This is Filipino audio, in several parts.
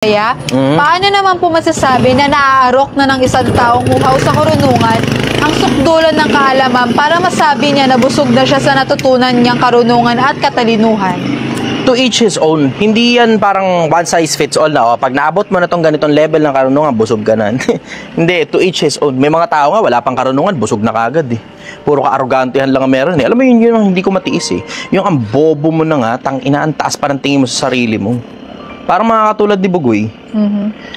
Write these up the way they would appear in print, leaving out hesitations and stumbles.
Kaya, paano naman po masasabi na naaarok na ng isang taong uhaw sa karunungan ang sukdulan ng kaalaman para masabi niya na busog na siya sa natutunan niyang karunungan at katalinuhan? To each his own. Hindi yan parang one size fits all na, pag naabot mo na tong ganitong level ng karunungan, busog ka na. Hindi, to each his own. May mga tao nga, wala pang karunungan, busog na kagad eh. Puro ka-arrogantehan lang ang meron eh. Alam mo yun ang hindi ko matiis eh. Yung ang bobo mo na nga, ang taas pa ng tingin mo sa sarili mo. Parang mga katulad ni Bugoy.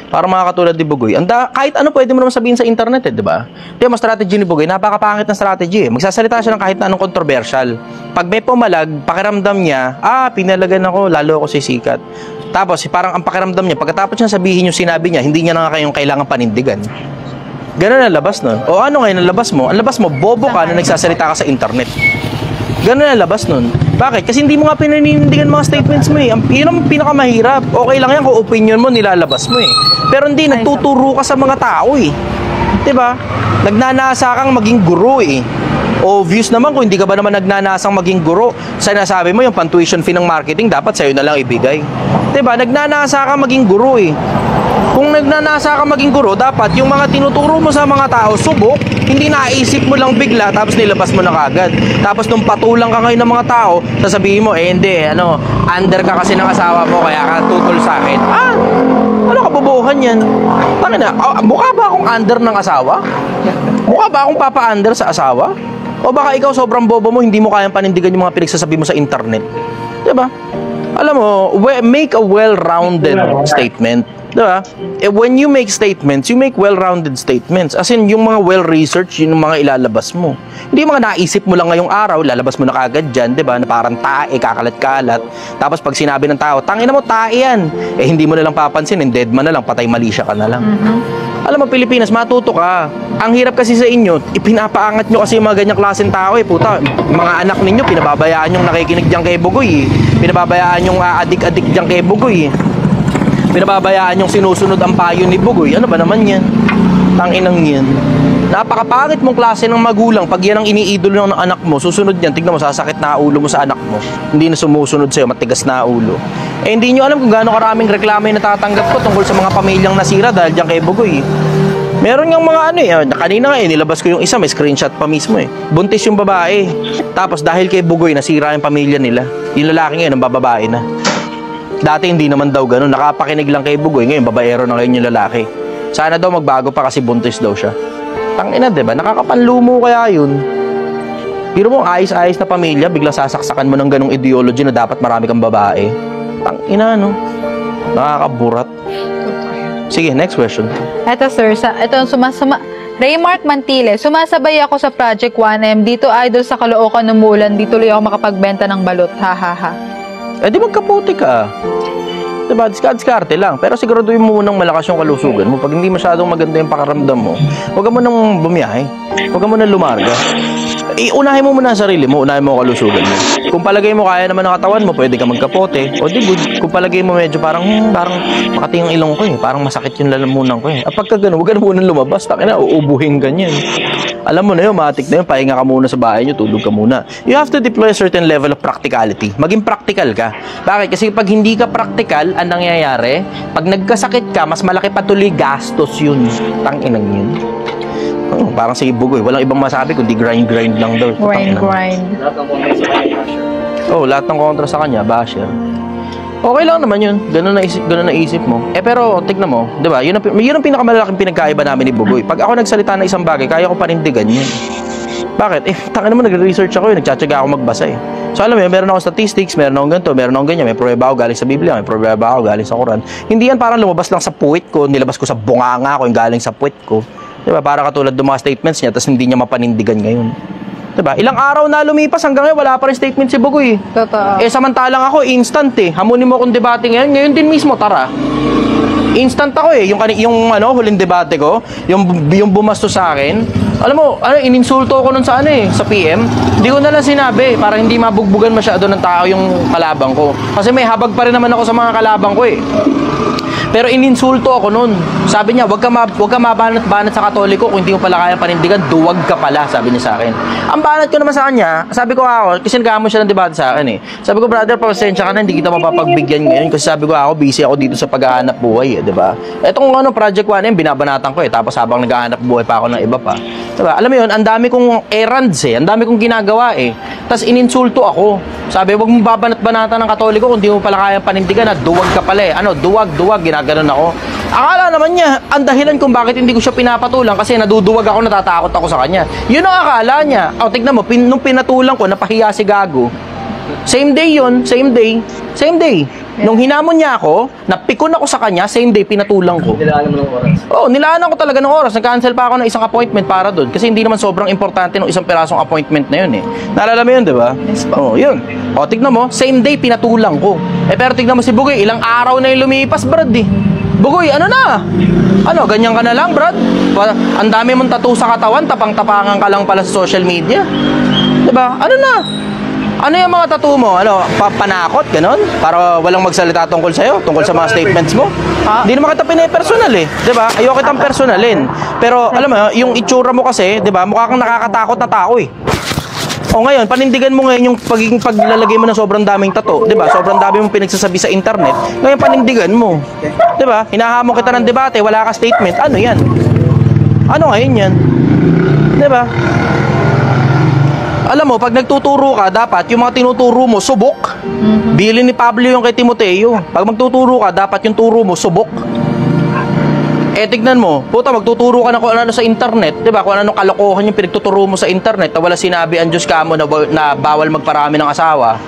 Parang mga katulad ni Bugoy. Kahit ano pwede mo naman sabihin sa internet eh, di ba? Yung strategy ni Bugoy, napakapangit ng strategy eh. Magsasalita siya ng kahit na anong controversial. Pag may pumalag, pakiramdam niya, pinalagan ako, lalo ako sisikat. Tapos, parang ang pakiramdam niya, pagkatapos niya sabihin yung sinabi niya, hindi niya na kayong kailangan panindigan. Ganun ang labas nun. O ano ngayon ang labas mo? Ang labas mo, bobo ka na nagsasalita ka sa internet. Ganun ang labas nun. Bakit? Kasi hindi mo nga pinanindigan mga statements mo eh. Yun ang pinakamahirap. Okay lang yan kung opinion mo, nilalabas mo eh. Pero hindi, nagtuturo ka sa mga tao eh. Diba? Nagnanasa kang maging guro eh. Obvious naman kung hindi ka ba naman nagnanasang maging guro. Sinasabi mo yung pan-tuition fee ng marketing, dapat sa'yo na lang ibigay. Diba? Nagnanasa kang maging guro eh. Kung nagnanasa ka maging guro, dapat yung mga tinuturo mo sa mga tao, subok, hindi naisip mo lang bigla, tapos nilabas mo na kagad. Tapos nung patulang ka ngayon ng mga tao, sasabihin mo, hindi, under ka kasi ng asawa mo, kaya ka tutol sa akin. Ano kabubuhan yan? Tangina, mukha ba akong under ng asawa? Mukha ba akong papa-under sa asawa? O baka ikaw sobrang bobo mo, hindi mo kayang panindigan yung mga pinagsasabi mo sa internet? Diba? Alam mo, make a well-rounded statement. Diba? When you make statements, you make well-rounded statements. As in, yung mga well-researched, yung mga ilalabas mo. Hindi yung mga naisip mo lang ngayong araw, lalabas mo na kagad dyan, diba? Na parang tae, kakalat-kalat. Tapos pag sinabi ng tao, tangina mo, tae yan. Hindi mo na lang papansin, dead man na lang, patay mali siya ka na lang. Alam mo, Pilipinas, matuto ka. Ang hirap kasi sa inyo, ipinapaangat nyo kasi yung mga ganyang klaseng tao eh. Puta, mga anak ninyo, pinababayaan yung nakikinig dyan kay Bugoy eh. Pinababayaan yung adik-adik dyan kay Bugoy eh. Pinababayaan yung sinusunod ang payo ni Bugoy. Ano ba naman yan? Tanginang yan. Napakapangit mong klase ng magulang. Pag yan ang iniidolo ng anak mo, susunod yan, tignan mo, sasakit na ulo mo sa anak mo. Hindi na sumusunod sa'yo, matigas na ulo. Hindi nyo alam kung gaano karaming reklamo yung natatanggap ko tungkol sa mga pamilyang nasira dahil dyan kay Bugoy. Meron yung mga kanina nga nilabas ko yung isa, may screenshot pa mismo eh. Buntis yung babae. Tapos dahil kay Bugoy, nasira yung pamilya nila. Yung lalaki ngayon, ang bababae na. Dati hindi naman daw ganun. Nakapakinig lang kay Bugoy. Ngayon, babaero na ngayon yung lalaki. Sana daw magbago pa kasi buntis daw siya. Tangina, diba? Nakakapanlumo kaya yun. Pero mo, ayos-ayos na pamilya, biglang sasaksakan mo ng ganung ideology na dapat marami kang babae. Tangina, no? Nakakaburat. Sige, next question. Eto sir, Raymark Mantile, sumasabay ako sa Project 1M. Dito idol sa Caloocan Umulan. Dito tuloy ako makapagbenta ng balot. Ha. Di magkaputi ka. Diba? Diskarte lang. Pero siguraduhin mo munang malakas yung kalusugan mo. Pag hindi masyadong maganda yung pakaramdam mo, huwag mo nang bumiyahe. Huwag mo nang lumarga. Unahin mo muna ang sarili mo. Unahin mo ang kalusugan mo. Kung palagay mo kaya naman ang katawan mo, pwede ka magkapote. O di good. Kung palagay mo medyo parang makati yung ilong ko eh. Parang masakit yung lalamunan ko eh. At pagka gano'n, huwag ka na munang lumabas. Takina, uubuhin ganyan. Alam mo na yun, matik na yun, pahinga ka muna sa bahay nyo, tulog ka muna. You have to deploy a certain level of practicality. Maging practical ka. Bakit? Kasi pag hindi ka practical, ang nangyayari, pag nagkasakit ka, mas malaki patuloy gastos yun. Tanginang yun. Parang si Bugoy, walang ibang masabi kundi grind lang daw. Grind. Lahat ng kontra sa kanya, basher. Okay lang naman yun. Ganun na isip mo. Pero, tignan mo, di ba? Yun ang pinakamalaking pinagkaiba namin ni Bugoy. Pag ako nagsalita na isang bagay, kaya ko panindigan yun. Bakit? Tangin naman, nagre-research ako nagtsatsaga ako magbasa eh. So, alam mo, meron akong statistics, meron akong ganito, meron akong ganyan, may pruweba ako galing sa Biblia, may pruweba ako galing sa Quran. Hindi yan parang lumabas lang sa puwit ko, nilabas ko sa bunganga ko, yung galing sa puwit ko. Di ba? Para katulad ng mga statements niya, tapos hindi niya mapanindigan ngayon. Diba? Ilang araw na lumipas hanggang ngayon wala pa rin statement si Bugoy. Totoo. Samantalang ako instant eh. Hamunin mo akong debate ngayon din mismo, tara. Instant ako eh. Yung huling debate ko, yung bumasto sa akin. Alam mo, ininsulto ko nun sa sa PM. Hindi ko na lang sinabi para hindi mabugbugan masyado ng tao yung kalabang ko. Kasi may habag pa rin naman ako sa mga kalabang ko eh. Pero ininsulto ako nun. Sabi niya, wag ka mabanat-banat sa Katoliko kung hindi mo pala kaya panindigan, duwag ka pala, sabi niya sa akin. Ang banat ko naman sa kanya, sabi ko ako, kasi nagkamo siya ng debate sa akin eh. Sabi ko, brother, pasensya ka na, hindi kita mapapagbigyan ngayon kasi sabi ko ako, busy ako dito sa paghahanap buhay eh, di ba? Etong Project 1M, binabanatan ko eh, tapos habang naghahanap buhay pa ako ng iba pa. Diba? Alam mo yun, ang dami kong errands eh, ang dami kong ginagawa eh. Tapos ininsulto ako. Sabi, wag mo babanat-banatan ng Katoliko kung di mo pala kaya panindigan na duwag ka pala eh. Duwag, ginaganon ako. Akala naman niya, ang dahilan kung bakit hindi ko siya pinapatulang kasi naduduwag ako, natatakot ako sa kanya. Yun ang akala niya. Tignan mo, nung pinatulang ko, napahiya si Gago. Same day yun, same day. Nung hinamon niya ako, napikon ako sa kanya, same day, pinatulang ko. Nilaan mo ng oras. Oo, nilaan ko talaga ng oras. Nag-cancel pa ako ng isang appointment para doon. Kasi hindi naman sobrang importante ng isang pirasong appointment na yun eh. Naalala mo yun, di ba? Yes, pa. Oo, yun. O, tignan mo, same day, pinatulang ko. Pero tignan mo si Bugoy, ilang araw na yung lumipas, Brad eh. Bugoy, ano na? Ganyan ka na lang, Brad? Ang dami mong tattoo sa katawan, tapang-tapangan ka lang pala sa social media. Di ba? Ano na? Ano yung mga tattoo mo? Panakot, ganon? Para walang magsalita tungkol sa'yo, tungkol sa mga statements mo? Hindi naman kita pinipersonal eh. Diba? Ayoko kitang personalin. Pero, alam mo, yung itsura mo kasi, diba, mukha kang nakakatakot na tao eh. O ngayon, panindigan mo ngayon yung paglalagay mo ng sobrang daming tattoo. Diba? Sobrang dami mong pinagsasabi sa internet. Ngayon, panindigan mo. Diba? Hinahamon kita ng debate, wala ka statement. Ano yan? Ano ngayon yan? Diba? Alam mo, pag nagtuturo ka, dapat yung mga tinuturo mo, subok. Bili ni Pablo yung kay Timoteo. Pag magtuturo ka, dapat yung turo mo, subok. Tignan mo, puta, magtuturo ka na kung ano sa internet, di ba? Kung ano kalokohan yung pinagtuturo mo sa internet na wala sinabi ang Diyos kamo na bawal magparami ng asawa.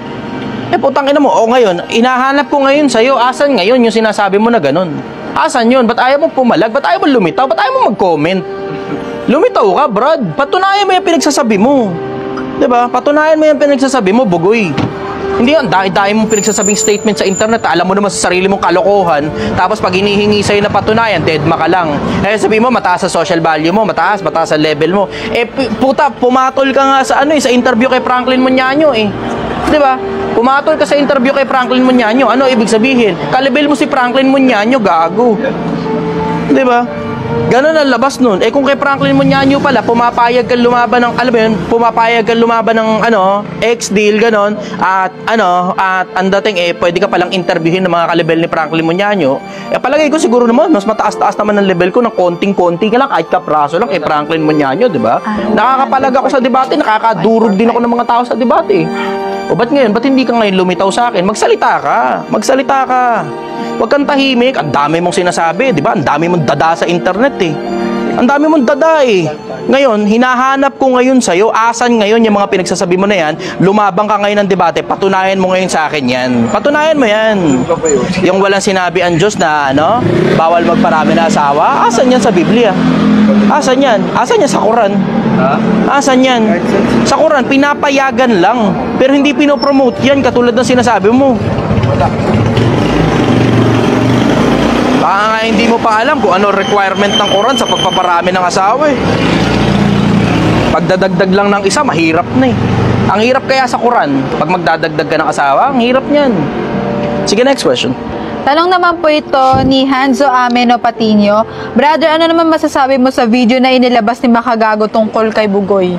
Putang ina mo, ngayon, inahanap ko ngayon sa'yo, asan ngayon yung sinasabi mo na ganun? Asan yun? Ba't ayaw mo pumalag? Ba't ayaw mo lumitaw? Ba't ayaw mo mag-comment? Lumitaw ka, Brad. Patunayan mo yung pinagsasabi mo. Diba? Patunayan mo yung pinagsasabi mo, Bugoy. Hindi yan, dahil mong pinagsasabing statement sa internet, alam mo naman sa sarili mong kalokohan, tapos pag hinihingi sa'yo na patunayan, deadma ka lang. Sabihin mo, mataas sa social value mo, mataas sa level mo. Puta, pumatol ka nga sa sa interview kay Franklin Muñaño eh. Diba? Pumatol ka sa interview kay Franklin Muñaño, ano ibig sabihin? Kalibel mo si Franklin Muñaño, gago. Diba? Ganun ang labas nun. Kung kay Franklin Muñaño pala, pumapayag kang lumaban ng, alam mo yun, pumapayag kang lumaban ng, ex-deal, ganon, at ang dating, pwede ka palang interviewin ng mga kalibel ni Franklin Muñaño, palagay ko siguro naman, mas mataas-taas naman ang level ko ng konting-konti ka lang, kahit kapraso lang, kay Franklin Muñaño, di ba? Nakakapalag ako sa debate, nakakadurog din ako ng mga tao sa debate. O ba't ngayon? Ba't hindi ka ngayon lumitaw sa akin? Magsalita ka. Huwag kang tahimik. Ang dami mong sinasabi, di ba? Ang dami mong dada sa internet eh. Ang dami mong dada eh. Ngayon, hinahanap ko ngayon sa'yo, asan ngayon yung mga pinagsasabi mo na yan, lumabang ka ngayon ng debate, patunayan mo ngayon sa akin yan. Patunayan mo yan. Yung walang sinabi ang Diyos na, bawal magparami na asawa, asan yan sa Biblia? Asan yan? Asan yan sa Quran? Asan yan? Sa Quran, pinapayagan lang. Pero hindi pinopromote yan, katulad ng sinasabi mo. Baka nga hindi mo pa alam kung ano requirement ng Quran sa pagpaparami ng asawa eh. Pagdadagdag lang ng isa, mahirap na eh. Ang hirap kaya sa Quran, pag magdadagdag ka ng asawa, ang hirap niyan. Sige, next question. Tanong naman po ito ni Hanzo Ameno Patinio. Brother, ano naman masasabi mo sa video na inilabas ni Makagago tungkol kay Bugoy?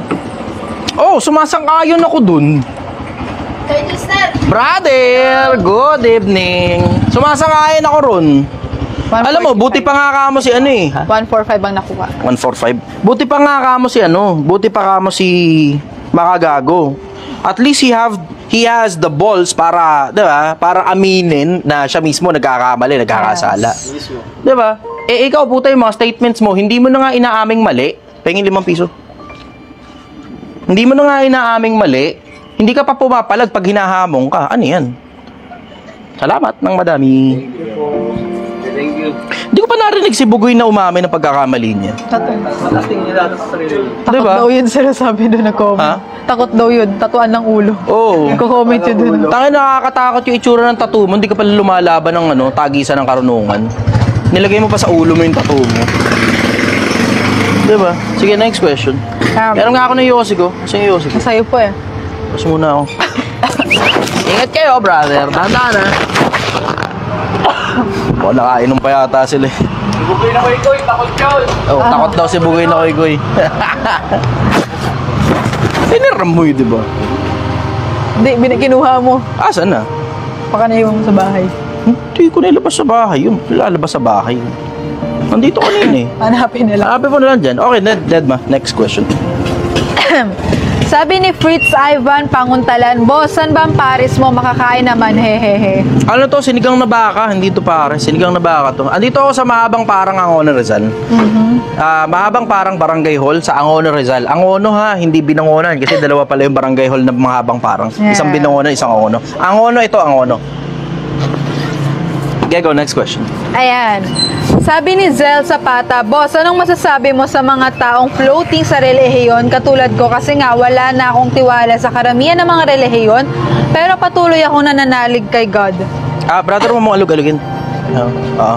Sumasang-ayon ako dun. Brother, good evening. Sumasang-ayon ako ron. Alam mo, buti pa nga kamo si 145 ang nakuha. 145. Buti pa nga kamo si Makagago. At least he has the balls para, 'di ba? Para aminin na siya mismo nagkakamali, nagkakasala. Yes. 'Di ba? Ikaw puta yung mga statements mo, hindi mo na nga inaaming mali. Pengin 5 piso. Hindi mo na nga inaaming mali. Hindi ka pa pumapalag pag hinahamon ka. Ano 'yan? Salamat ng madami. Thank you. Hindi ko pa narinig si Bugoy na umamin ng pagkakamali niya. Tingin niya natin sa sarili. Takot Diba? daw yun sila sabi doon na comment. Ha? Takot daw yun, tatuan ng ulo. Oo. Nagko-comment yun doon. Tangin, nakakatakot yung itsura ng tattoo mo. Hindi ka pala lumalaban ng tagisan ng karunungan. Nilagay mo pa sa ulo mo yung tattoo mo. Diba? Sige, next question. Meron nga ako ng Yossi ko. Kasi yung Yossi ko. Masaya po eh. Pas muna ako. Ingat kayo, brother. Dahan-dahan, ha? O, nakainom pa yata sila eh. Bugoy na ko ikaw, takot yun. Oh, takot daw si Bugoy na Koy. Tiniram mo yun, di ba? Hindi, kinuha mo. Asan na? Baka naiwan mo sa bahay. Hindi ko nilabas sa bahay. Yung lalabas sa bahay. Nandito kanina eh. Hanapin nila. Hanapin mo na lang dyan. Okay, Dedma. Next question. Sabi ni Fritz Ivan Panguntalan, boss, saan ba ang Paris mo? Makakain naman, hehehe. Ano to? Sinigang na baka. Hindi to pare. Sinigang na baka to. Andito ako sa Mahabang Parang Angono Rizal. Mahabang Parang Barangay Hall sa Angono Rizal. Angono ha, hindi Binangonan. Kasi dalawa pala yung Barangay Hall na Mahabang Parang. Isang Binangonan, isang Angono. Angono ito, Angono. Okay, go. Next question. Ayan. Sabi ni Zel Zapata, boss, anong masasabi mo sa mga taong floating sa relihiyon katulad ko kasi nga wala na akong tiwala sa karamihan ng mga relihiyon pero patuloy akong nananalig kay God. Brother mo mga alug-alugin. Oo.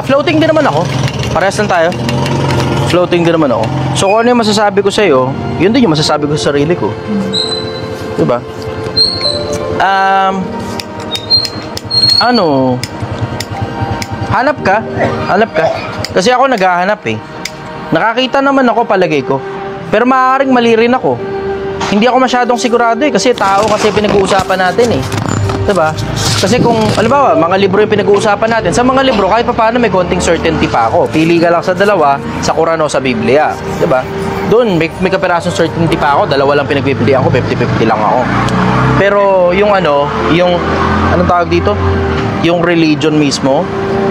Floating din naman ako. Parehas lang tayo. Floating din naman ako. So kung ano yung masasabi ko sa'yo, yun din yung masasabi ko sa sarili ko. Diba? Hanap ka. Kasi ako naghahanap eh. Nakakita naman ako palagay ko. Pero maaaring mali rin ako. Hindi ako masyadong sigurado eh. Kasi tao kasi pinag-uusapan natin eh. Diba? Kasi kung, halimbawa, mga libro yung pinag-uusapan natin. Sa mga libro, kahit pa paano may konting certainty pa ako. Pili ka lang sa dalawa, sa Quran o sa Biblia. Diba? Doon, may kapirasong certainty pa ako. Dalawa lang pinagpipilian ko, 50-50 lang ako. Pero yung anong tawag dito? Yung religion mismo,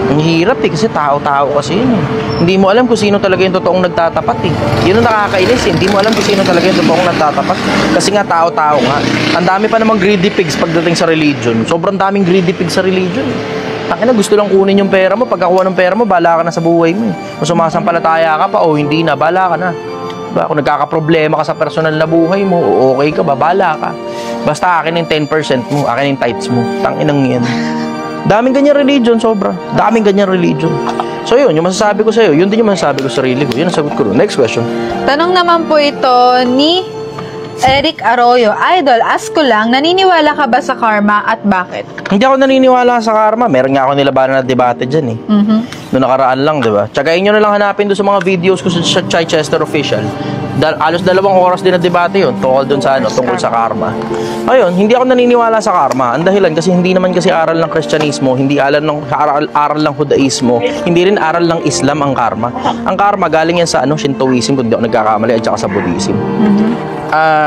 ang hirap eh, kasi tao-tao kasi yun eh. Hindi mo alam kung sino talaga yung totoong nagtatapat eh. Yun ang nakakainis eh. Hindi mo alam kung sino talaga yung totoong nagtatapat. Kasi nga tao-tao nga. Ang dami pa namang greedy pigs pagdating sa religion. Sobrang daming greedy pigs sa religion eh. Tangina, gusto lang kunin yung pera mo. Pagkakuha ng pera mo, bahala ka na sa buhay mo eh. Kung sumasampalataya ka pa o hindi na, bahala ka na. Diba? Kung nagkakaproblema ka sa personal na buhay mo, o okay ka ba, bahala ka. Basta akin yung 10% mo, akin yung tithes mo. Tanginang yan. Daming ganyan religion, sobra. Daming ganyan religion. So yun, yung masasabi ko sa'yo, yun din yung masasabi ko sa sarili ko. Yun ang sagot ko doon. Next question. Tanong naman po ito ni Eric Arroyo. Idol, ask ko lang, naniniwala ka ba sa karma at bakit? Hindi ako naniniwala sa karma. Meron nga ako nilabanan na debate dyan eh. Noong nakaraan lang, di ba? Tsagain nyo na lang hanapin doon sa mga videos ko sa Chichester Official. Alos 2 oras din na debate yun tungkol sa karma. Ayun, hindi ako naniniwala sa karma. Ang dahilan kasi hindi naman kasi aral ng Kristyanismo, hindi aral ng Judaismo, hindi rin aral ng Islam ang karma. Ang karma galing yan sa Shintoism, kung di ako nagkakamali, at saka sa Buddhism.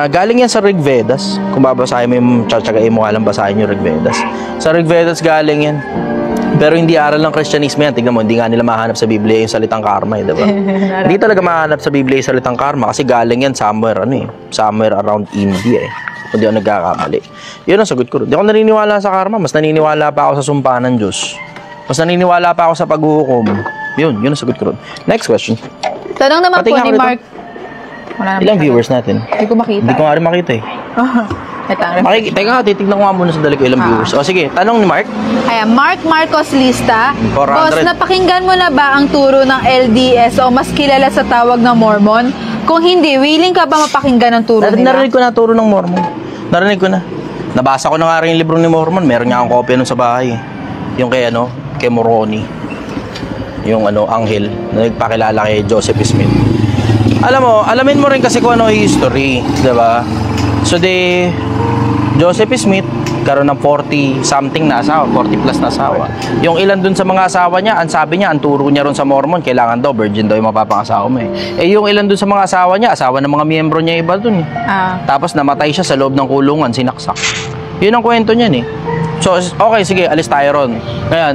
Galing yan sa Rig Vedas. Kung babasahin mo yung tsatsagain mo, alam basahin yung Rig Vedas. Sa Rig Vedas galing yan. Pero hindi aral ng Kristyanismo yan. Tignan mo, hindi nga nila mahanap sa Biblia yung salitang karma, diba? Hindi talaga mahanap sa Biblia yung salitang karma kasi galing yan somewhere around India eh. Kung di ako nagkakamali. Yun ang sagot ko. Di ako naniniwala sa karma. Mas naniniwala pa ako sa sumpa ng Diyos. Mas naniniwala pa ako sa paghuhukom. Yun ang sagot ko. Next question. Tanong naman po ni Mark. Ilang viewers natin? Hindi ko makita. Hindi ko nga rin makita eh. Teka, titignan ko nga muna sa dali ko ilang viewers. O sige, tanong ni Mark. Ayan, Mark Marcos Lista. 400. Boss, napakinggan mo na ba ang turo ng LDS o mas kilala sa tawag ng Mormon? Kung hindi, willing ka ba mapakinggan ang turo nila? Narinig ko na turo ng Mormon. Narinig ko na. Nabasa ko na nga rin yung libro ni Mormon. Meron nga akong kopya nun sa bahay. Yung kay Moroni. Yung anghel na nagpakilala kay Joseph Smith. Alam mo, alamin mo rin kasi kung ano yung history, diba? So Joseph Smith karoon ng 40-something na asawa, 40 plus na asawa. Yung ilan dun sa mga asawa niya, ang sabi niya, ang turo niya ron sa Mormon, kailangan daw, virgin daw yung mapapangasawa mo eh. Yung ilan dun sa mga asawa niya, asawa ng mga miyembro niya iba dun eh. Tapos namatay siya sa loob ng kulungan, sinaksak. Yun ang kwento niyan eh. So, okay, sige, alis tayo ron. Ngayon,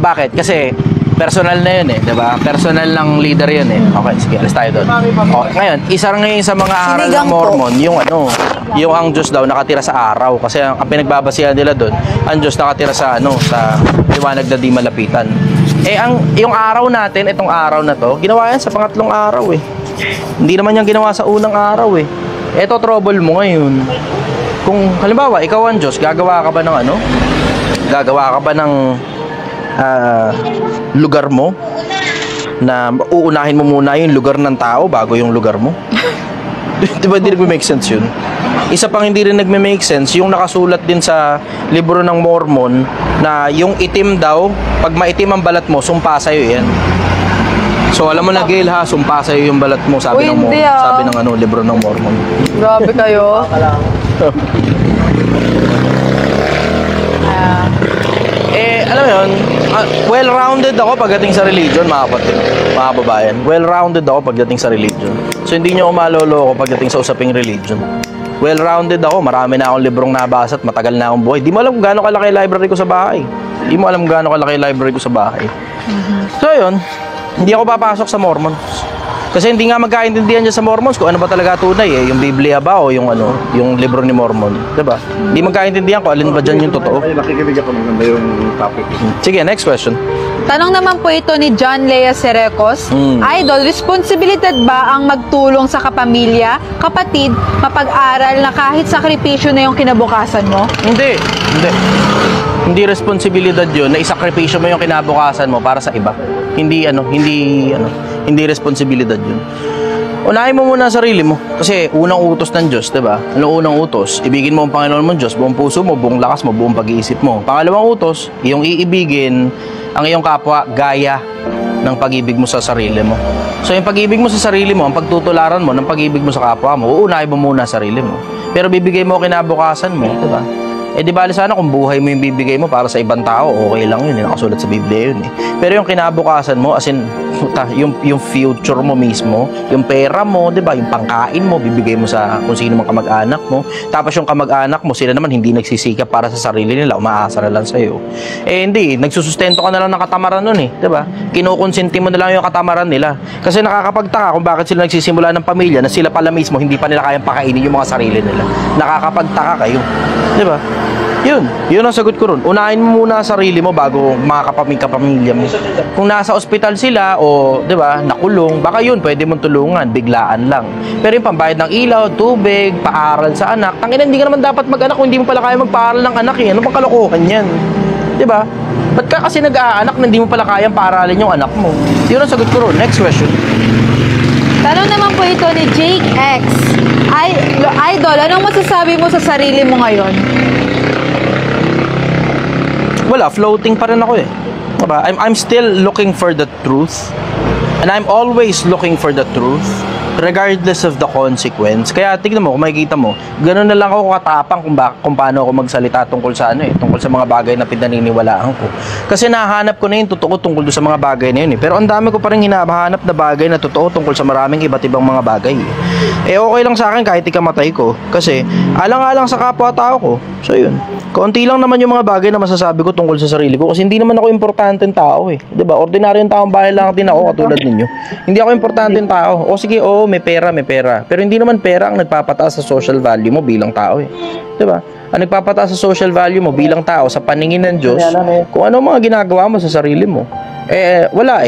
bakit? Kasi, personal na yun eh, diba? Personal ng leader yun eh. Okay, sige, alis tayo doon. Ngayon, isa ngayon sa mga aral ng Mormon, yung ang Diyos daw nakatira sa araw. Kasi ang pinagbabasihan nila doon, ang Diyos nakatira sa sa liwanag na di malapitan. Yung araw natin, itong araw na to, ginawa yan sa pangatlong araw eh. Hindi naman yan ginawa sa unang araw eh. Ito trouble mo ngayon. Kung halimbawa, ikaw ang Diyos, gagawa ka ba ng Gagawa ka ba ng lugar mo na uunahin mo muna yung lugar ng tao bago yung lugar mo? Diba hindi nag-make sense yun? isa pang hindi rin nagme-make sense, yung nakasulat din sa libro ng Mormon na yung itim daw, pag maitim ang balat mo, sumpa sa'yo yan. So alam mo na, Gail, ha, sumpa sa'yo yung balat mo, sabi Uy, ng hindi, ah. sabi ng libro ng Mormon. Grabe kayo. Alam mo yun, well-rounded ako pagdating sa religion, mga kapatid, mga babayan. Well-rounded ako pagdating sa religion. So hindi nyo ako maloloko pagdating sa usaping religion. Well-rounded ako, marami na akong librong nabasa at matagal na akong buhay. Di mo alam kung gaano kalaki yung library ko sa bahay. Di mo alam kung gaano kalaki yung library ko sa bahay. So yun, hindi ako papasok sa Mormons. Kasi hindi nga magkaintindihan dyan sa Mormons kung ano ba talaga tunay eh. Yung Biblia ba o yung yung libro ni Mormon. Diba? Hindi magkaintindihan kung alin ba dyan yung totoo. Ay, nakikinig ako ng ganda yung topic. Sige, next question. Tanong naman po ito ni John Lea Serecos. Idol, responsibilidad ba ang magtulong sa kapamilya, kapatid, mapag-aral na kahit sakripisyo na yung kinabukasan mo? Hindi. Hindi responsibilidad yun na isakripisyo mo yung kinabukasan mo para sa iba. Hindi responsibilidad yun. Unahin mo muna ang sarili mo. Kasi unang utos ng Diyos, diba? Ano unang utos? Ibigin mo ang Panginoon mong Diyos, buong puso mo, buong lakas mo, buong pag-iisip mo. Pangalawang utos, iyong iibigin ang iyong kapwa gaya ng pag-ibig mo sa sarili mo. So yung pag-ibig mo sa sarili mo, ang pagtutularan mo ng pag-ibig mo sa kapwa mo, uunahin mo muna sa sarili mo. Pero bibigay mo kinabukasan mo, diba? Di bali sana kung buhay mo yung bibigay mo para sa ibang tao, okay lang yun, nakasulat sa Biblia yun eh. Pero yung kinabukasan mo, as in, yung future mo mismo, yung pera mo, di ba, yung pangkain mo, bibigay mo sa kung sino mang kamag-anak mo. Tapos yung kamag-anak mo, sila naman hindi nagsisikap para sa sarili nila, umaasa na lang sa'yo. Hindi, nagsusustento ka na lang ng katamaran nun eh, di ba? Kinukonsenti mo na lang yung katamaran nila. Kasi nakakapagtaka kung bakit sila nagsisimula ng pamilya na sila pala mismo, hindi pa nila kayang pakainin yung mga sarili nila. Nakakapagtaka kayo, di ba? Yun ang sagot ko ron. Unahin mo muna sarili mo bago mga kapamilya mo. Kung nasa ospital sila o, di ba, nakulong, baka yun, pwede mong tulungan, biglaan lang. Pero yung pambayad ng ilaw, tubig, paaral sa anak, tangina, hindi ka naman dapat mag-anak kung hindi mo pala kaya magpaaral ng anak eh. Ano bang kalokohan yan? Di ba? Ba't ka kasi nag-aanak na hindi mo pala kayang paaralin yung anak mo? Yun ang sagot ko ron. Next question. Tanong naman po ito ni Jake X. Idol, anong masasabi mo sa sarili mo ngayon? Wala, floating pa rin ako eh. Diba? I'm still looking for the truth. And I'm always looking for the truth regardless of the consequence. Kaya tignan mo, kung makikita mo, gano'n na lang ako katapang kung paano ako magsalita tungkol sa tungkol sa mga bagay na pinaniniwalaan ko. Kasi nahanap ko na yung totoo tungkol sa mga bagay na yun eh. Pero ang dami ko pa rin hinahanap na bagay na totoo tungkol sa maraming iba't ibang mga bagay. Okay lang sa akin kahit ikamatay ko. Kasi alang-alang sa kapwa-tao ko. So yun. Konti lang naman yung mga bagay na masasabi ko tungkol sa sarili ko. Kasi hindi naman ako importanteng tao eh. Diba? Ordinaryong taong bahay lang din ako katulad ninyo. Hindi ako importanteng tao. O sige, may pera. Pero hindi naman pera ang nagpapataas sa social value mo bilang tao eh. Diba? Ang nagpapataas sa social value mo bilang tao sa paningin ng Diyos, kung ano mga ginagawa mo sa sarili mo. Wala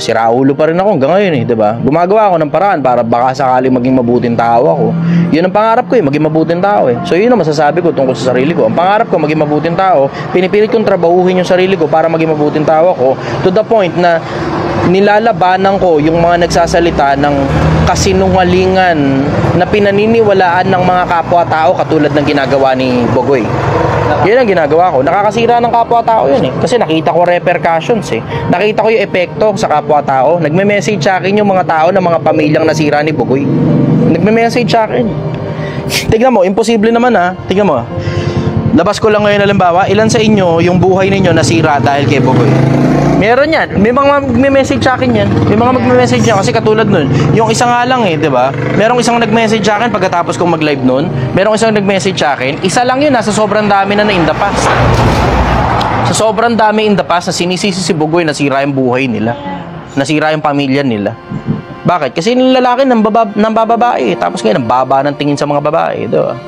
siraulo pa rin ako hanggang ngayon eh, 'di ba? Gumagawa ako ng paraan para baka sakaling maging mabuting tao ako. 'Yun ang pangarap ko maging mabuting tao eh. So 'yun ang masasabi ko tungkol sa sarili ko. Ang pangarap ko maging mabuting tao, pinipilit kong trabahuhin yung sarili ko para maging mabuting tao ako to the point na nilalabanan ko yung mga nagsasalita ng kasinungalingan na pinaniniwalaan ng mga kapwa-tao katulad ng ginagawa ni Bogoy. Yan ang ginagawa ko. Nakakasira ng kapwa-tao yun eh. Kasi nakita ko repercussions eh. Nakita ko yung epekto sa kapwa-tao. Nagme-message sa akin yung mga tao ng mga pamilyang nasira ni Bogoy. Nagme-message sa akin. Tignan mo, imposible naman ha. Tignan mo. Labas ko lang ngayon halimbawa, ilan sa inyo yung buhay ninyo nasira dahil kay Bogoy? Meron yan. May mga magme-message sa akin yan. May mga magme-message yan kasi katulad nun. Yung isa nga lang di ba? Merong isang nag-message sa akin pagkatapos kong mag-live nun. Merong isang nag-message sa akin. Isa lang yun, nasa sobrang dami na in the past. Sa sobrang dami in the past na sinisisi si Bugoy, nasira yung buhay nila. Nasira yung pamilya nila. Bakit? Kasi yung lalaki nang bababae. Tapos ngayon, ang baba ng tingin sa mga babae. Diba?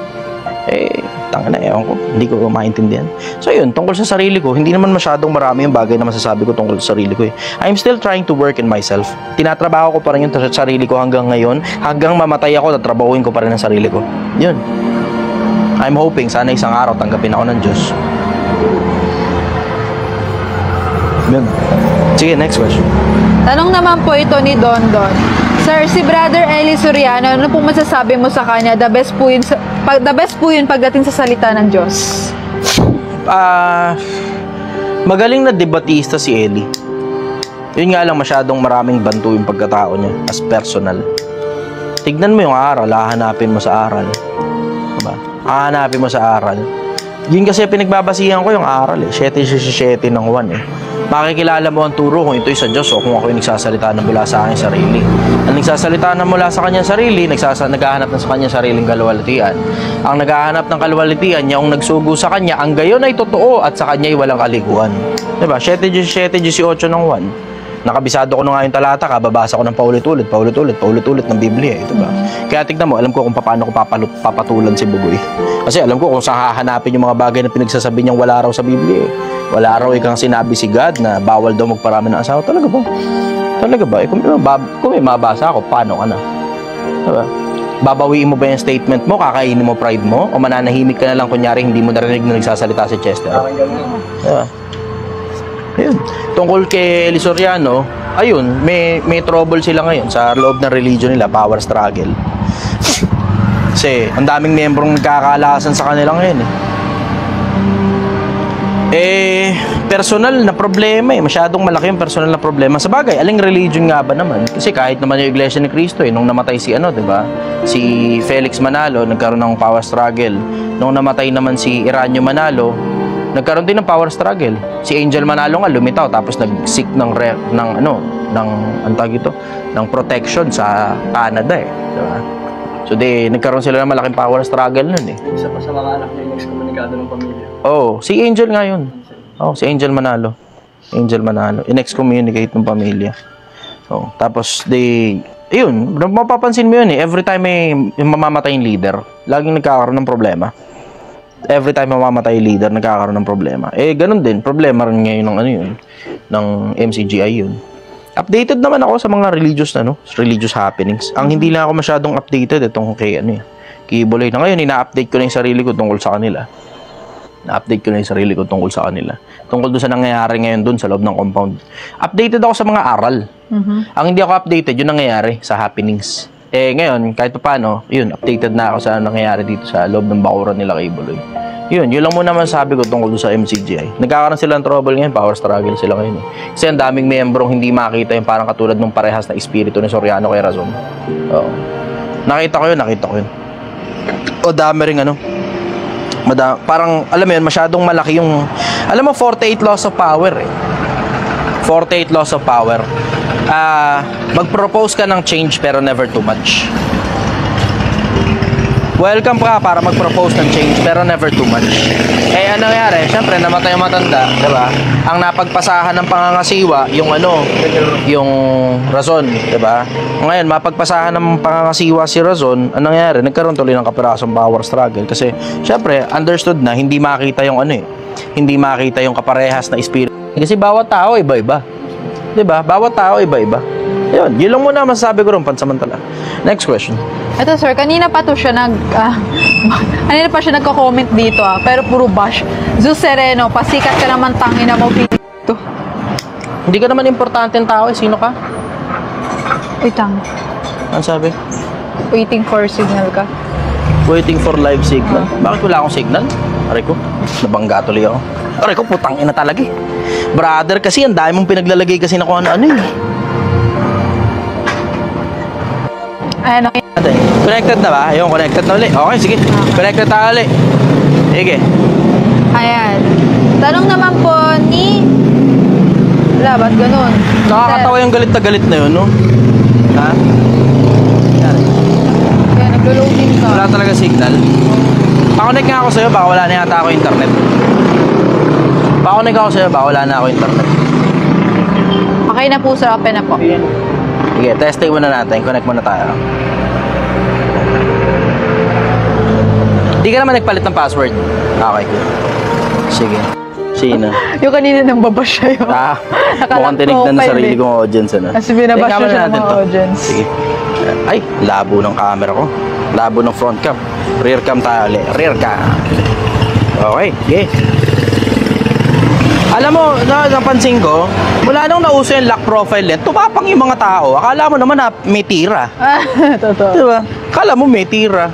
Tanga na, ewan ko. Hindi ko maintindihan. So yun, tungkol sa sarili ko, hindi naman masyadong marami yung bagay na masasabi ko tungkol sa sarili ko eh. I'm still trying to work in myself. Tinatrabaho ko pa rin yung sarili ko hanggang ngayon. Hanggang mamatay ako, tatrabahuin ko pa rin ang sarili ko. Yun. I'm hoping sana isang araw tanggapin ako ng Diyos. Yun. Sige, next question. Tanong naman po ito ni Don Don. Sir, si Brother Eli Soriano, ano po masasabi mo sa kanya? The best po yun pagdating sa salita ng Diyos. Magaling na debatista si Eli. Yun nga lang, masyadong maraming banto yung pagkatao niya as personal. Tignan mo yung aral, hahanapin mo sa aral. Diba? Hahanapin mo sa aral. Yun kasi pinagbabasihan ko yung aral eh. 7:7 ng 1 eh. Makikilala mo ang turo kung ito'y sa Diyos o kung ako yung nagsasalita na mula sa aking sarili. Ang nagsasalita na mula sa kanyang sarili, naghahanap na sa kanyang sariling kaluwalhatian. Ang naghahanap ng kaluwalhatian niya, ang nagsugo sa kanya, ang gayon ay totoo at sa kanya ay walang kaliguan. Diba? 7:18 ng 1. Nakabisado ko na nga yung talata, kababasa ko ng paulit-ulit ng Biblia, diba? Kaya tignan mo, alam ko kung paano ko papatulan si Bugoy. Kasi alam ko kung saan hahanapin yung mga bagay na pinagsasabi niyang wala raw sa Biblia eh. Wala raw ikang sinabi si God na bawal daw magparami ng asawa. Talaga ba? Talaga ba? Kung may mabasa ako, paano ka na? Diba? Babawiin mo ba yung statement mo? Kakainin mo pride mo? O mananahimik ka na lang kunyari hindi mo narinig na nagsasalita si Chester? Diba? Ayun. Tungkol kay Eli Soriano, ayun, may trouble sila ngayon sa loob ng religion nila, power struggle. Kasi ang daming membrong nagkakalasan sa kanila ngayon personal na problema masyadong malaki yung personal na problema. Sa bagay, aling religion nga ba naman? Kasi kahit naman yung Iglesia ni Cristo nung namatay si diba? Si Felix Manalo, nagkaroon ng power struggle. Nung namatay naman si Iranio Manalo, nagkaroon din ng power struggle. Si Angel Manalo nga lumitaw tapos nag-seek ng protection sa Canada diba? So nagkaroon sila ng malaking power struggle nun Isa pa sa mga anak niya yung ekskomunikado ng pamilya. Si Angel nga yun. Si Angel Manalo. In-excommunicate ng pamilya. Tapos yun, mapapansin mo yun every time may mamamatay yung leader, laging nagkakaroon ng problema. Every time mamamatay yung leader, nagkakaroon ng problema. Ganun din, problema rin ngayon ng MCGI yun. Updated naman ako sa mga religious happenings. Ang hindi lang ako masyadong updated itong kay Ibuloy. Na ngayon, ina-update ko na yung sarili ko tungkol sa kanila. Tungkol doon sa nangyayari ngayon doon sa loob ng compound. Updated ako sa mga aral. Ang hindi ako updated, yung nangyayari sa happenings. Ngayon, kahit pa paano, yun, updated na ako sa nangyayari dito sa loob ng bakuran nila kay Ibuloy. Yun lang muna masasabi ko tungkol doon sa MCGI. Nagkakaroon sila ng trouble ngayon, power struggle sila ngayon. Kasi ang daming membrong hindi makita yung parang katulad ng parehas na espiritu ni Soriano kay Razon. Nakita ko yun. Dami rin parang, alam mo yun, masyadong malaki yung, alam mo, 48 laws of power 48 laws of power. Mag-propose ka ng change pero never too much. Welcome ka para mag-propose ng change pero never too much. Ano nangyari? Siyempre, namatay yung matanda, diba? Ang napagpasahan ng pangangasiwa, yung Razon, diba? Ngayon, mapagpasahan ng pangangasiwa si Razon, ang nangyari? Nagkaroon tuloy ng kapirasong power struggle. Kasi, siyempre, understood na, hindi makita yung hindi makita yung kaparehas na espiritu. Kasi bawat tao, iba-iba. Diba? Bawat tao, iba-iba. Yun lang muna masasabi ko rin pansamantala. Next question. Ito sir, kanina pa siya nagko-comment dito pero puro bash. Zeus Sereno, pasikat ka naman, tangina mo dito. Hindi ka naman importanteng tao sino ka? Wait lang. Ano sabi? Waiting for signal ka. Waiting for live signal. Bakit wala akong signal? Aray ko, nabangga tuloy ako. Aray ko, putang ina talaga Brother, kasi ang dami mong pinaglalagay kasi na kung ano Connected na ba? Ayun, connected na ulit. Okay, sige. Connected na ulit. Sige. Ayan. Tanong naman po ni... Wala, ba't ganun? Nakakatawa yung galit na galit na yun, no? Ha? Kaya nag-loading ka. Wala talaga signal. Pa-connect nga ako sa'yo, baka wala na yata ako internet. Pa-connect ako sa'yo, baka wala na ako internet. Okay na po, sir. Open na po. Sige, testing muna natin. Connect muna tayo. Di ka naman nagpalit ng password. Okay, good. Sige. Sino? Yung kanina nang babash siya yun. Mukhang tinignan na sarili kong audience. Kasi binabash siya ng mga audience. Sige. Ay, labo ng camera ko. Labo ng front cam. Rear cam tayo ulit. Rear cam. Okay, sige. Alam mo, napansin ko, mula nung nauso yung lock profile lens, tumapang yung mga tao. Akala mo naman na may tira. Totoo. Diba? Akala mo may tira.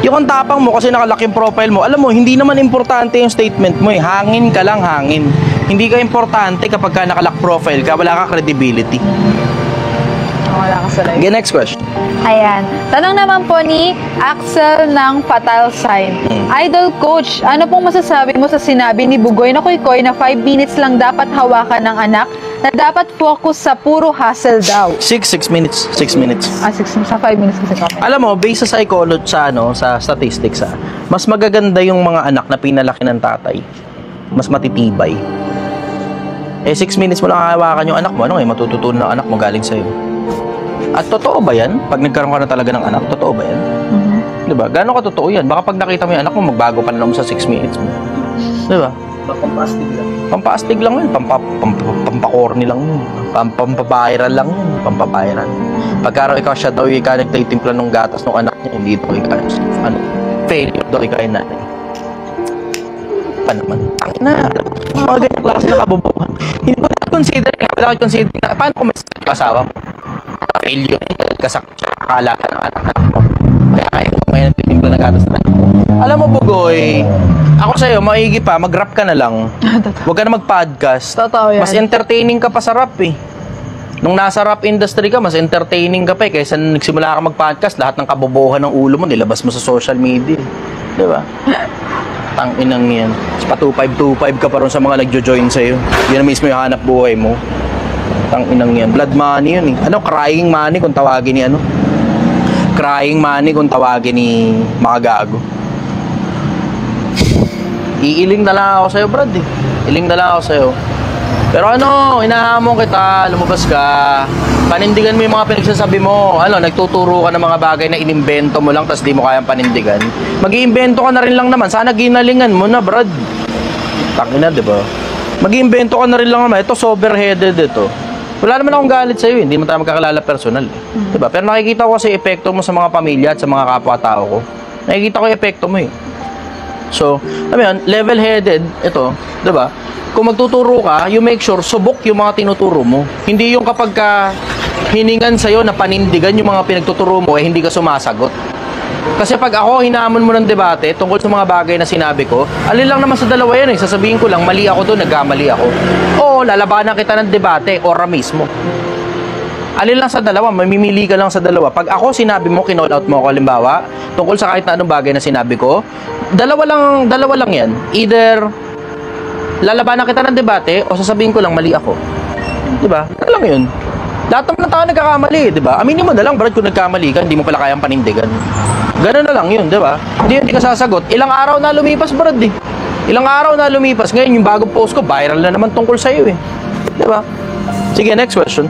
Yung ang tapang mo kasi nakalock yung profile mo, alam mo, hindi naman importante yung statement mo eh. Hangin ka lang, hangin. Hindi ka importante kapag ka nakalock profile ka, wala ka credibility. Wala ka sa live. Okay, next question. Ayan. Tanong naman po ni Axel ng Fatal Sign. Idol coach, ano pong masasabi mo sa sinabi ni Bugoy na Koykoy na 5 minutes lang dapat hawakan ng anak na dapat focus sa puro hustle daw? 6 minutes. 6 minutes. 6 sa 5 minutes kasi kami. Alam mo, based sa psychology, sa statistics, mas magaganda yung mga anak na pinalaki ng tatay. Mas matitibay. 6 minutes mo lang hawakan yung anak mo, matututunan ng anak mo galing sa'yo. At totoo ba yan? Pag nagkaroon ka na talaga ng anak, totoo ba yan? Diba? Gano'n ka totoo yan? Baka pag nakita mo yung anak mo, magbago pa na naman sa 6 minutes mo. Diba? Pampastig lang. Pampaastig lang yun. Pampakorny lang yun. Pampaviral lang yun. Pampaviral. Pagkaro ikaw siya daw, ikaw nagtitimpla ng gatas ng anak niya, hindi daw ikaw, failure daw ikaw yung nanay. Pa naman. Tangin na. Mga ganyan klase na kabubuhan. Hindi ko na-consider. Wala ko consider na, paano kung may kasawa mo? Failure. Kasakala ka ng anak mo. Kaya may nagtitimpla ng gatas na anak mo. Alam mo, Bugoy, ako sa'yo, maigi pa, mag-rap ka na lang. Huwag ka na mag-podcast. Totoo yan. Mas entertaining ka pa sa rap eh. Nung nasa rap industry ka, mas entertaining ka pa eh. Kaysa nagsimula ka mag-podcast, lahat ng kabobohan ng ulo mo, nilabas mo sa social media. Diba? Tanginang yan. Pa 2525 ka pa ron sa mga nagjo-join sa'yo. Yun na mismo yung hanap buhay mo. Tanginang yan. Blood money yun eh. Crying money kung tawagin ni Crying money kung tawagin ni mga gago. Iiling na lang ako sa'yo, Brad eh. Iling na lang ako sa'yo. Pero hinahamon kita, lumabas ka, panindigan mo yung mga pinagsasabi mo. Nagtuturo ka ng mga bagay na inimbento mo lang tapos di mo kayang panindigan. Mag-iimbento ka na rin lang naman. Sana ginalingan mo na, Brad. Takina, di ba? Mag-iimbento ka na rin lang naman. Ito, sober-headed ito. Wala naman akong galit sa'yo, hindi mo tayo magkakilala personal. Diba? Pero nakikita ko kasi epekto mo sa mga pamilya at sa mga kapwa-tao ko. Nakikita ko yung epekto mo eh. So, level-headed, ito, diba? Kung magtuturo ka, you make sure, subok yung mga tinuturo mo. Hindi yung kapag ka hiningan sa'yo na panindigan yung mga pinagtuturo mo, hindi ka sumasagot. Kasi pag ako, hinahamon mo ng debate tungkol sa mga bagay na sinabi ko, alin lang naman sa dalawa yan eh. Sasabihin ko lang, mali ako doon, nagkamali ako. Oo, lalabanan kita ng debate, ora mismo. Alin lang sa dalawa, mamimili ka lang sa dalawa. Pag ako sinabi mo, kinall out mo ako, halimbawa, tungkol sa kahit na anong bagay na sinabi ko, dalawa lang yan. Either lalabanan kita ng debate o sasabihin ko lang, mali ako. Diba? Ano lang yun? Lahat naman ng tao nagkakamali, di ba? Aminin mo na lang, Brad, kung nagkamali ka, hindi mo pala kayang panindigan. Ganun na lang yun, di ba? Hindi ka sasagot. Ilang araw na lumipas, Brad, eh. Ilang araw na lumipas. Ngayon, yung bagong post ko, viral na naman tungkol sa'yo, eh. Di ba? Sige, next question.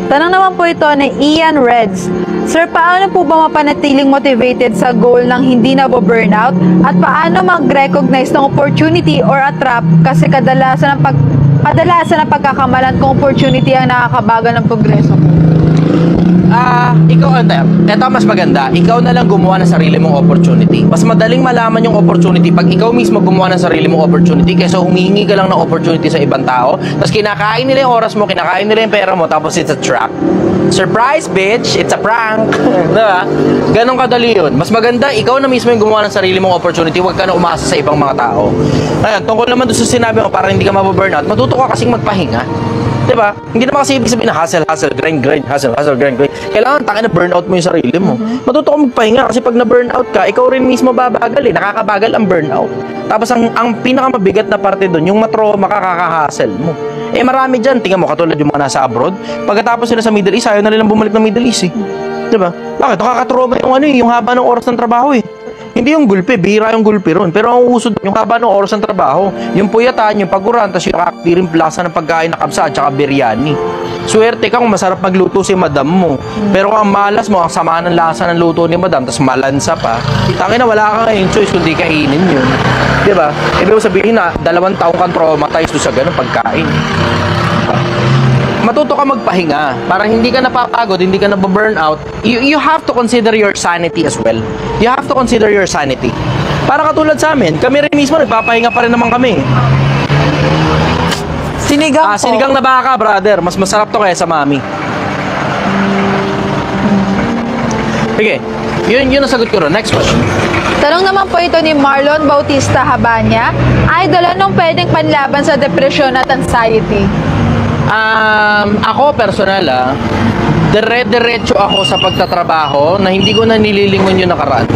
Tanong naman po ito ni Ian Reds. Sir, paano po ba mapanatiling motivated sa goal ng hindi na-burnout? At paano mag-recognize ng opportunity or a trap kasi kadalasan ng pagkakamalan kung opportunity ang nakakabagal ng progreso ko? Ikaw, eto mas maganda. Ikaw na lang gumawa ng sarili mong opportunity. Mas madaling malaman yung opportunity pag ikaw mismo gumawa ng sarili mong opportunity kaysa humingi ka lang ng opportunity sa ibang tao. Tapos kinakain nila yung oras mo, kinakain nila yung pera mo, tapos it's a trap. Surprise, bitch! It's a prank! Diba? Ganon kadali yun. Mas maganda, ikaw na mismo yung gumawa ng sarili mong opportunity, huwag ka na umasa sa ibang mga tao. Ayan, tungkol naman doon sa sinabi mo, para hindi ka mababurnout, matuto ka kasing magpahinga. Diba? Hindi naman kasi ibig sabihin na hustle, grind, hustle, grind. Kailangan na burnout mo yung sarili mo. Matuto ka magpahinga kasi pag na-burnout ka, ikaw rin mismo babagal eh. Nakakabagal ang burnout. Tapos ang pinakamabigat na parte doon, yung matroma ka, kaka-hustle mo. Marami dyan. Tingnan mo, katulad yung mga nasa abroad. Pagkatapos sila sa Middle East, ayaw na nilang bumalik ng Middle East eh. Diba? Bakit? Nakakatroma yung haba ng oras ng trabaho eh. Hindi yung gulpi, bihira yung gulpi ron. Pero ang uso doon, yung haba ng oras ng trabaho, yung puyatan, yung paguran, tapos yung nakakatirimplasa ng pagkain na kabsa at saka biryani. Swerte ka kung masarap magluto si madam mo. Pero kung ang malas mo, ang sama ng lasa ng luto ni madam, tapos malansa pa, tangina wala ka ngayong choice kundi kainin yun. Diba? Ibig sabihin na, 2 taong kang traumatized sa ganun pagkain. Matuto ka magpahinga para hindi ka napapagod, hindi ka nababurnout. You have to consider your sanity as well. You have to consider your sanity. Para katulad sa amin, kami rin mismo nagpapahinga pa rin naman kami. Sinigang po. Sinigang na baka, brother. Mas masarap to kaysa mami. Sige. Yun ang sagot ko ron. Next question. Tanong naman po ito ni Marlon Bautista Habanya. Idol, anong pwedeng panlaban sa depression at anxiety? Ako personal dire-diretso ako sa pagtatrabaho na hindi ko na nililingon yung nakaraan.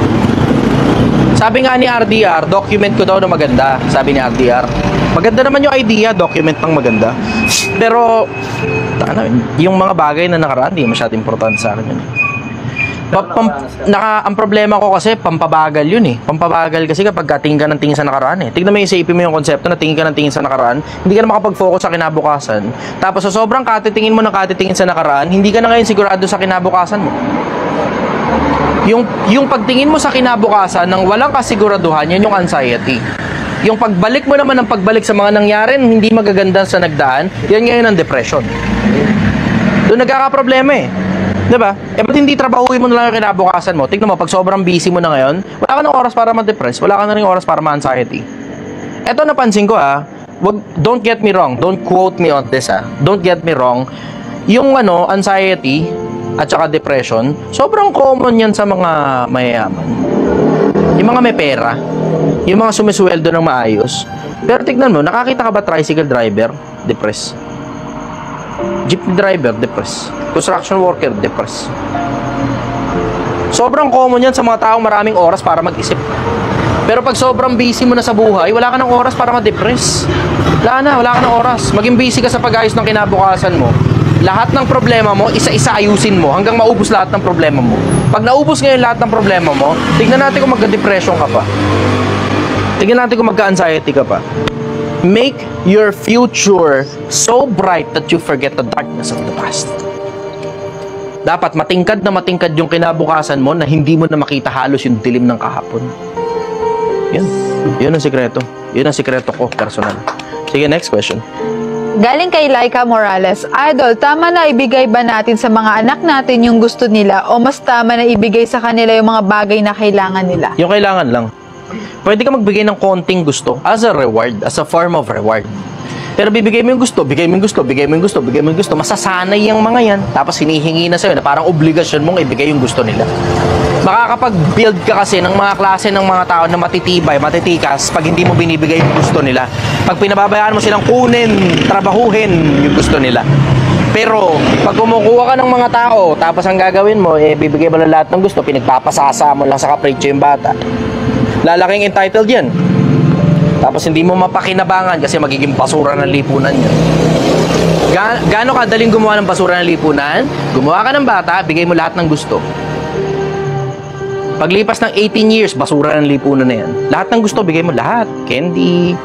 Sabi nga ni RDR, document ko daw na maganda. Sabi ni RDR, maganda naman yung idea, document pang maganda. Pero yung mga bagay na nakaraan, hindi masyadong importante sa akin yun. Ang problema ko kasi, pampabagal yun eh. Pampabagal kasi kapag tingin ka ng tingin sa nakaraan eh. Tignan mo, isipin mo yung konsepto na tingin ka ng tingin sa nakaraan, hindi ka na makapag-focus sa kinabukasan. Tapos sa sobrang katitingin mo ng katitingin sa nakaraan, hindi ka na ngayon sigurado sa kinabukasan mo. Yung pagtingin mo sa kinabukasan ng walang kasiguraduhan, yan yung anxiety. Yung pagbalik mo naman ng pagbalik sa mga nangyari, hindi magaganda sa nagdaan, yan ngayon ang depression. Doon nagkakaproblema eh. Diba? Ba't hindi trabahuin mo na lang yung kinabukasan mo? Tignan mo, pag sobrang busy mo na ngayon, wala ka ng oras para ma-depress, wala ka na rin oras para ma-anxiety. Eto napansin ko don't get me wrong, don't quote me on this don't get me wrong, yung anxiety at saka depression, sobrang common yan sa mga mayayaman. Yung mga may pera, yung mga sumisweldo ng maayos. Pero tignan mo, nakakita ka ba tricycle driver? Depressed. Jeepney driver, depressed. Construction worker, depressed. Sobrang common yan sa mga taong maraming oras para mag-isip. Pero pag sobrang busy mo na sa buhay, wala ka ng oras para ma-depress. Wala ka ng oras. Maging busy ka sa pag-ayos ng kinabukasan mo. Lahat ng problema mo, isa-isa ayusin mo hanggang maubos lahat ng problema mo. Pag naubos ngayon lahat ng problema mo, tignan natin kung magka-depression ka pa. Tignan natin kung magka-anxiety ka pa. Make your future so bright that you forget the darkness of the past. Dapat matingkad yung kinabukasan mo na hindi mo na makita halos yung dilim ng kahapon. Yun ang sikreto. Yun ang sikreto ko, personal. Sige, next question. Galing kay Laika Morales. Idol, tama na ibigay ba natin sa mga anak natin yung gusto nila o mas tama na ibigay sa kanila yung mga bagay na kailangan nila? Yung kailangan lang. Pwede ka magbigay ng konting gusto as a reward, as a form of reward. Pero bibigay mo yung gusto, bigay mo yung gusto, bigay mo yung gusto, bigay mo yung gusto. Masasanay yung mga yan. Tapos hinihingi na sa'yo na parang obligasyon mong ibigay yung gusto nila. Makakapag-build ka kasi ng mga klase ng mga tao na matitibay, matitikas pag hindi mo binibigay yung gusto nila. Pag pinababayaan mo silang kunin, trabahuhin yung gusto nila. Pero pag kumukuha ka ng mga tao, tapos ang gagawin mo, bibigay mo lang lahat ng gusto, pinagpapasasa mo lang sa kapritsyo yung bata. Lalaking entitled yan. Tapos hindi mo mapakinabangan kasi magiging basura ng lipunan yan. Gaano kadaling gumawa ng basura ng lipunan? Gumawa ka ng bata, bigay mo lahat ng gusto. Paglipas ng 18 years, basura ng lipunan na yan. Lahat ng gusto, bigay mo lahat. Candy,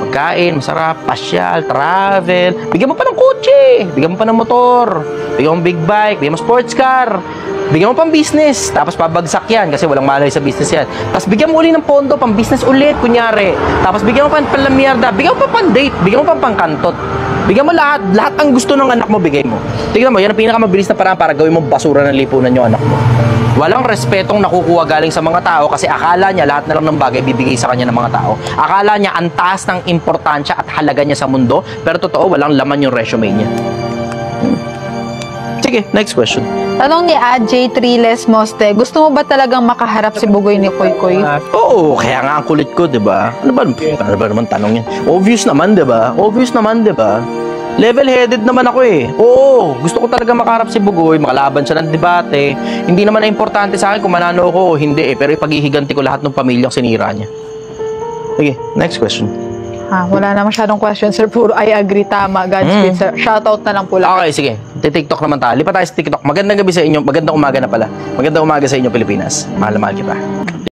pagkain, masarap, pasyal, travel. Bigyan mo pa ng kotse, bigyan mo pa ng motor, bigyan mo big bike, bigyan mo sports car. Bigyan mo pang business, tapos pabagsak yan kasi walang malay sa business yan. Tapos bigyan mo uli ng pondo, pang business ulit, kunyari. Tapos bigyan mo pang palamyarda, bigyan mo pang date, bigyan mo pang pangkantot. Bigyan mo lahat ang gusto ng anak mo, bigay mo. Tingnan mo, yan ang pinakamabilis na paraan para gawin mo basura ng lipunan yung anak mo. Walang respetong nakukuha galing sa mga tao kasi akala niya lahat na lang ng bagay bibigay sa kanya ng mga tao. Akala niya ang taas ng importansya at halaga niya sa mundo, pero totoo, walang laman yung resume niya. Sige, next question. Tanong ni AJ Triles Moste, gusto mo ba talagang makaharap si Bugoy ni Koy Koy? Oo, kaya nga ang kulit ko, 'di ba? Ano ba naman tanong yan? Obvious naman, 'di ba? Level-headed naman ako eh. Oo, gusto ko talaga makaharap si Bugoy, makalaban siya ng debate. Hindi naman na importante sa akin kung manalo ko o hindi pero ipaghihiganti ko lahat ng pamilyang sinira niya. Sige, next question. Wala na masyadong question, sir. Puro I agree, tama. Godspeed, sir. Shoutout na lang po lang. Okay, sige. TikTok naman tayo. Lipat tayo sa TikTok. Magandang gabi sa inyo. Magandang umaga na pala. Magandang umaga sa inyo, Pilipinas. Mahal na mahal kita.